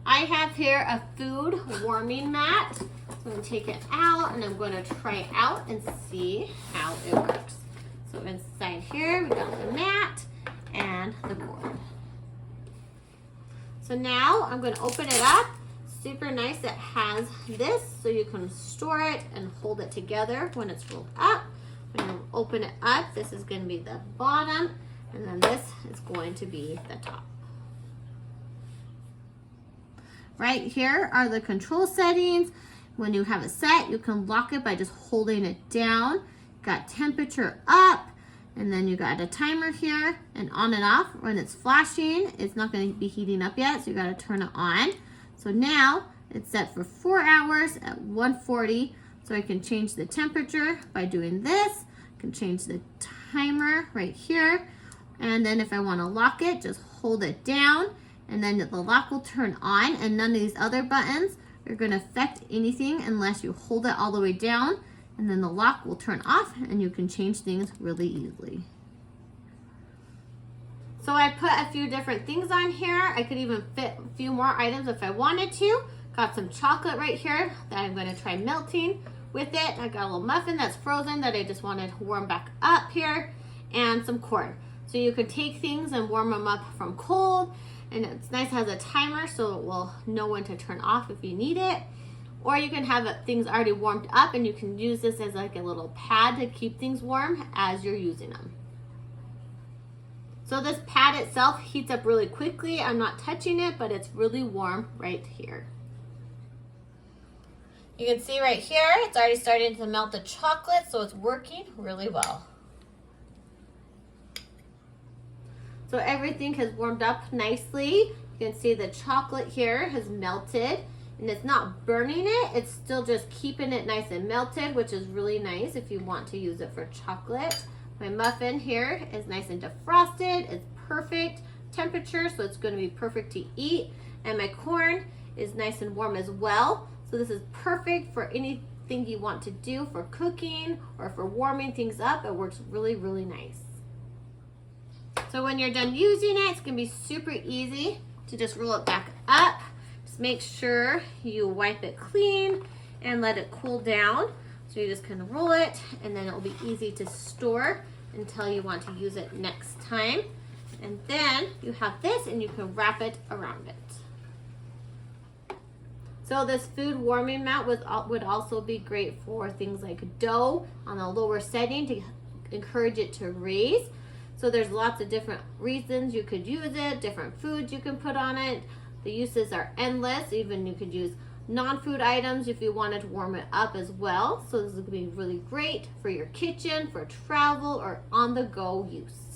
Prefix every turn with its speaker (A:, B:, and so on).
A: I have here a food warming mat. So I'm going to take it out and I'm going to try it out and see how it works. So inside here we got the mat and the cord. So now I'm going to open it up. Super nice. It has this so you can store it and hold it together when it's rolled up. When you open it up, this is going to be the bottom and then this is going to be the top. Right here are the control settings. When you have it set, you can lock it by just holding it down. Got temperature up, and then you got a timer here, and on and off. When it's flashing, it's not going to be heating up yet, so you got to turn it on. So now it's set for 4 hours at 140. So I can change the temperature by doing this. I can change the timer right here, and then if I want to lock it, just hold it down. And then the lock will turn on, and none of these other buttons are going to affect anything unless you hold it all the way down, and then the lock will turn off and you can change things really easily. So I put a few different things on here. I could even fit a few more items if I wanted to. Got some chocolate right here that I'm going to try melting with it. I got a little muffin that's frozen that I just wanted to warm back up here, and some corn. So you could take things and warm them up from cold. And it's nice, it has a timer so it will know when to turn off if you need it. Or you can have things already warmed up and you can use this as like a little pad to keep things warm as you're using them. So this pad itself heats up really quickly. I'm not touching it, but it's really warm right here. You can see right here, it's already starting to melt the chocolate, so it's working really well. So everything has warmed up nicely. You can see the chocolate here has melted, and it's not burning it. It's still just keeping it nice and melted, which is really nice if you want to use it for chocolate. My muffin here is nice and defrosted. It's perfect temperature, so it's going to be perfect to eat. And my corn is nice and warm as well. So this is perfect for anything you want to do for cooking or for warming things up. It works really, really nice. So when you're done using it, it's going to be super easy to just roll it back up. Just make sure you wipe it clean and let it cool down. So you just kind of roll it, and then it'll be easy to store until you want to use it next time. And then you have this and you can wrap it around it. So this food warming mat would also be great for things like dough on a lower setting to encourage it to raise. So there's lots of different reasons you could use it, different foods you can put on it. The uses are endless. Even you could use non-food items if you wanted to warm it up as well. So this is going to be really great for your kitchen, for travel, or on-the-go use.